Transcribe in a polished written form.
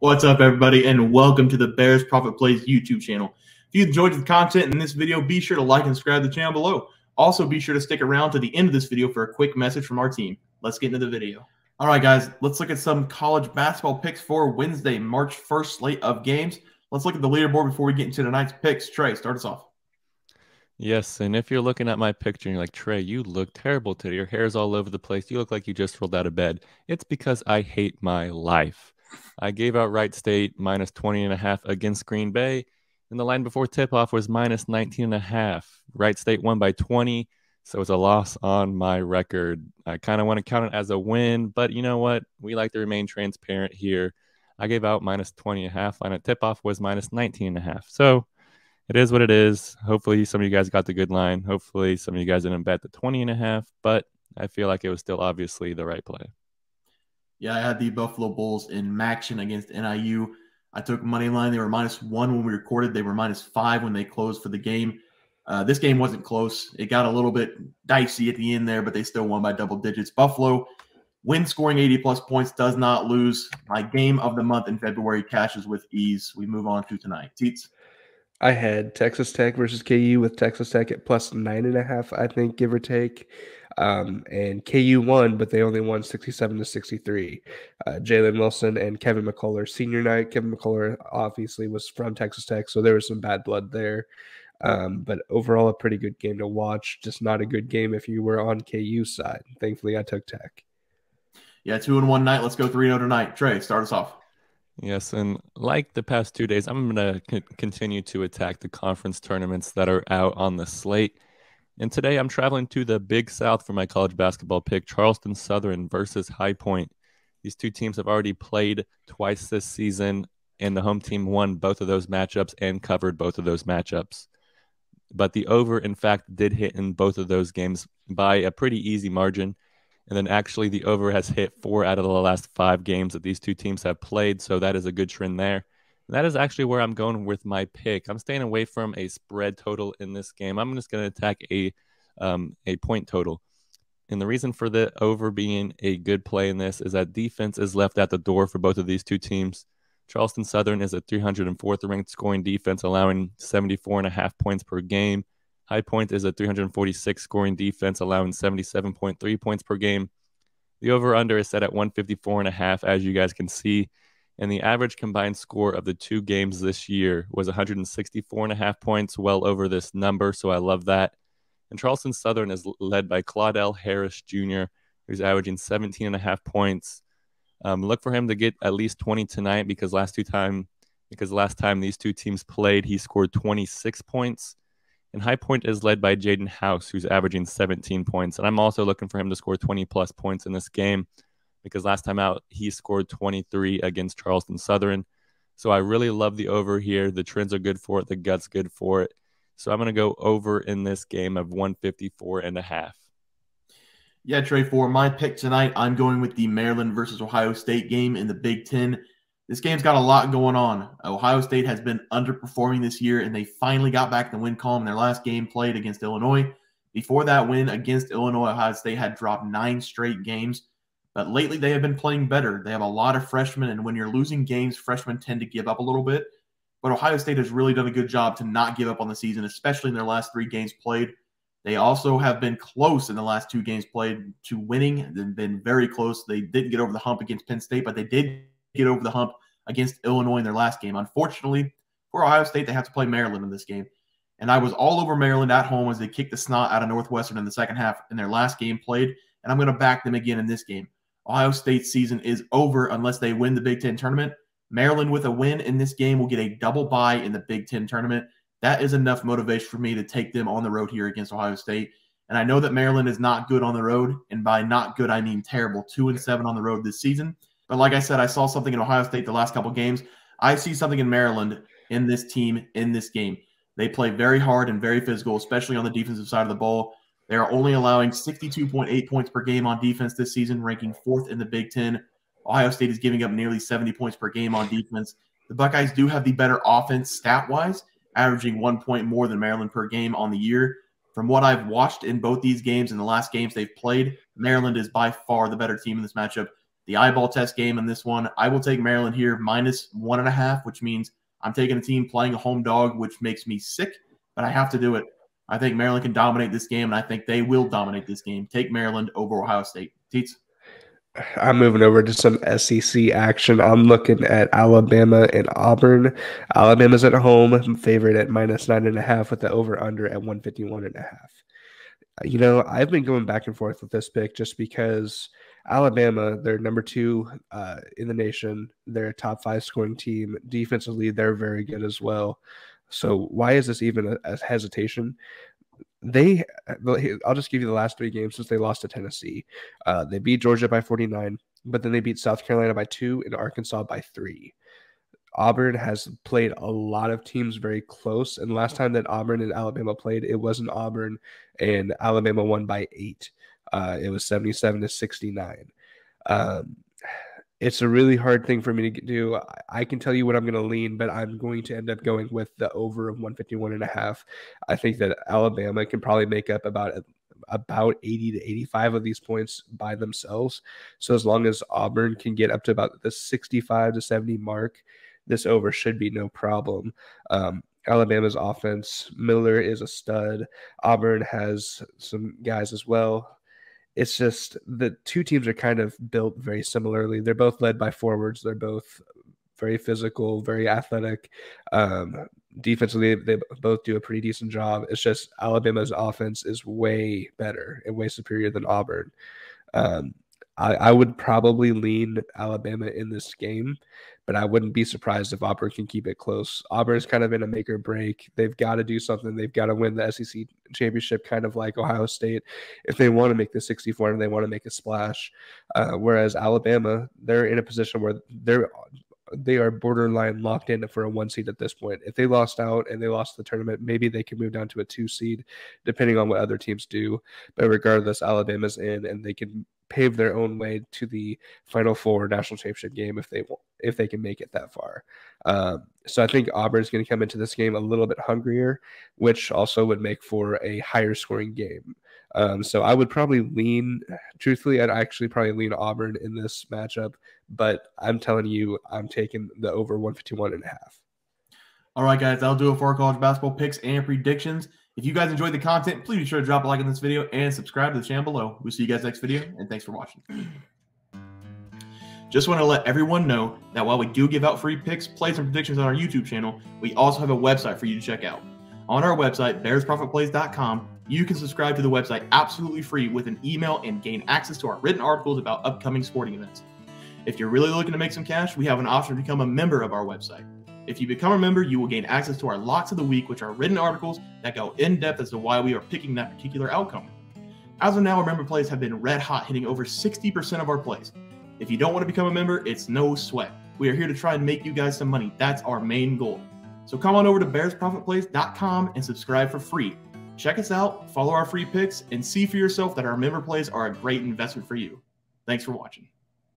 What's up, everybody, and welcome to the Bears Profit Plays YouTube channel. If you enjoyed the content in this video, be sure to like and subscribe to the channel below. Also, be sure to stick around to the end of this video for a quick message from our team. Let's get into the video. All right, guys, let's look at some college basketball picks for Wednesday, March 1st slate of games. Let's look at the leaderboard before we get into tonight's picks. Trey, start us off. Yes, and if you're looking at my picture and you're like, Trey, you look terrible today. Your hair's all over the place. You look like you just rolled out of bed. It's because I hate my life. I gave out Wright State minus 20.5 against Green Bay, and the line before tip-off was minus 19.5. Wright State won by 20, so it's a loss on my record. I kind of want to count it as a win, but you know what? We like to remain transparent here. I gave out minus 20.5. Line at tip-off was minus 19.5. So it is what it is. Hopefully some of you guys got the good line. Hopefully some of you guys didn't bet the 20.5, but I feel like it was still obviously the right play. Yeah, I had the Buffalo Bulls in Maction against NIU. I took money line. They were -1 when we recorded. They were -5 when they closed for the game. This game wasn't close. It got a little bit dicey at the end there, but they still won by double digits. Buffalo wins scoring 80-plus points, does not lose. My game of the month in February cashes with ease. We move on to tonight. Teets? I had Texas Tech versus KU with Texas Tech at plus 9.5, I think, give or take. And KU won, but they only won 67-63. Jalen Wilson and Kevin McCullough senior night. Kevin McCullough obviously was from Texas Tech, so there was some bad blood there. But overall, a pretty good game to watch. Just not a good game if you were on KU side. Thankfully, I took Tech. Yeah, 2-1 night. Let's go 3-0 tonight. Trey, start us off. Yes, and like the past 2 days, I'm going to continue to attack the conference tournaments that are out on the slate. And today I'm traveling to the Big South for my college basketball pick, Charleston Southern versus High Point. These two teams have already played twice this season, and the home team won both of those matchups and covered both of those matchups. But the over, in fact, did hit in both of those games by a pretty easy margin. And then actually the over has hit 4 out of the last 5 games that these two teams have played. So that is a good trend there. And that is actually where I'm going with my pick. I'm staying away from a spread total in this game. I'm just going to attack a point total. And the reason for the over being a good play in this is that defense is left at the door for both of these two teams. Charleston Southern is a 304th ranked scoring defense, allowing 74.5 points per game. High Point is a 346 scoring defense, allowing 77.3 points per game. The over-under is set at 154.5, as you guys can see. And the average combined score of the two games this year was 164.5 points, well over this number, so I love that. And Charleston Southern is led by Claudell Harris Jr., who's averaging 17.5 points. Look for him to get at least 20 tonight because last time these two teams played, he scored 26 points. And High Point is led by Jaden House, who's averaging 17 points. And I'm also looking for him to score 20-plus points in this game because last time out, he scored 23 against Charleston Southern. So I really love the over here. The trends are good for it. The gut's good for it. So I'm going to go over in this game of 154.5. Yeah, Trey, for my pick tonight, I'm going with the Maryland versus Ohio State game in the Big Ten. This game's got a lot going on. Ohio State has been underperforming this year, and they finally got back the win column in their last game played against Illinois. Before that win against Illinois, Ohio State had dropped 9 straight games. But lately, they have been playing better. They have a lot of freshmen, and when you're losing games, freshmen tend to give up a little bit. But Ohio State has really done a good job to not give up on the season, especially in their last 3 games played. They also have been close in the last 2 games played to winning. They've been very close. They didn't get over the hump against Penn State, but they did get over the hump against Illinois in their last game. Unfortunately, for Ohio State, they have to play Maryland in this game. And I was all over Maryland at home as they kicked the snot out of Northwestern in the second half in their last game played, and I'm going to back them again in this game. Ohio State's season is over unless they win the Big Ten tournament. Maryland with a win in this game will get a double bye in the Big Ten tournament. That is enough motivation for me to take them on the road here against Ohio State. And I know that Maryland is not good on the road, and by not good, I mean terrible. 2-7 on the road this season. But like I said, I saw something in Ohio State the last couple games. I see something in Maryland in this team in this game. They play very hard and very physical, especially on the defensive side of the ball. They are only allowing 62.8 points per game on defense this season, ranking 4th in the Big Ten. Ohio State is giving up nearly 70 points per game on defense. The Buckeyes do have the better offense stat-wise, averaging 1 point more than Maryland per game on the year. From what I've watched in both these games and the last games they've played, Maryland is by far the better team in this matchup. the eyeball test game in this one. I will take Maryland here -1.5, which means I'm taking a team playing a home dog, which makes me sick, but I have to do it. I think Maryland can dominate this game, and I think they will dominate this game. Take Maryland over Ohio State. Teets? I'm moving over to some SEC action. I'm looking at Alabama and Auburn. Alabama's at home, favorite at -9.5 with the over-under at 151.5. You know, I've been going back and forth with this pick just because Alabama, they're number 2 in the nation. They're a top 5 scoring team. Defensively, they're very good as well. So why is this even a hesitation? I'll just give you the last 3 games since they lost to Tennessee. They beat Georgia by 49, but then they beat South Carolina by 2 and Arkansas by 3. Auburn has played a lot of teams very close, and last time that Auburn and Alabama played, it wasn't Auburn, and Alabama won by 8. It was 77-69. It's a really hard thing for me to do. I can tell you what I'm going to lean, but I'm going to end up going with the over of 151.5. I think that Alabama can probably make up about 80 to 85 of these points by themselves. So as long as Auburn can get up to about the 65 to 70 mark, this over should be no problem. Alabama's offense, Miller is a stud. Auburn has some guys as well. It's just the two teams are kind of built very similarly. They're both led by forwards. They're both very physical, very athletic. Defensively, they both do a pretty decent job. It's just Alabama's offense is way better and way superior than Auburn. I would probably lean Alabama in this game, but I wouldn't be surprised if Auburn can keep it close. Auburn's kind of in a make or break. They've got to do something. They've got to win the SEC championship, kind of like Ohio State, if they want to make the 64 and they want to make a splash. Whereas Alabama, they're in a position where they are borderline locked in for a 1 seed at this point. If they lost out and they lost the tournament, maybe they can move down to a 2 seed, depending on what other teams do. But regardless, Alabama's in, and they can pave their own way to the Final Four national championship game if they can make it that far. So I think Auburn's going to come into this game a little bit hungrier, which also would make for a higher scoring game. So I would probably truthfully, I'd actually probably lean Auburn in this matchup, but I'm telling you, I'm taking the over 151.5. All right, guys, that'll do it for our college basketball picks and predictions. If you guys enjoyed the content, please be sure to drop a like on this video and subscribe to the channel below. We'll see you guys next video, and thanks for watching. Just want to let everyone know that while we do give out free picks, plays, and predictions on our YouTube channel, we also have a website for you to check out. On our website, bearsprofitplays.com, you can subscribe to the website absolutely free with an email and gain access to our written articles about upcoming sporting events. If you're really looking to make some cash, we have an option to become a member of our website. If you become a member, you will gain access to our Locks of the Week, which are written articles that go in depth as to why we are picking that particular outcome. As of now, our member plays have been red hot, hitting over 60% of our plays. If you don't want to become a member, it's no sweat. We are here to try and make you guys some money. That's our main goal. So come on over to bearsprofitplays.com and subscribe for free. Check us out, follow our free picks, and see for yourself that our member plays are a great investment for you. Thanks for watching.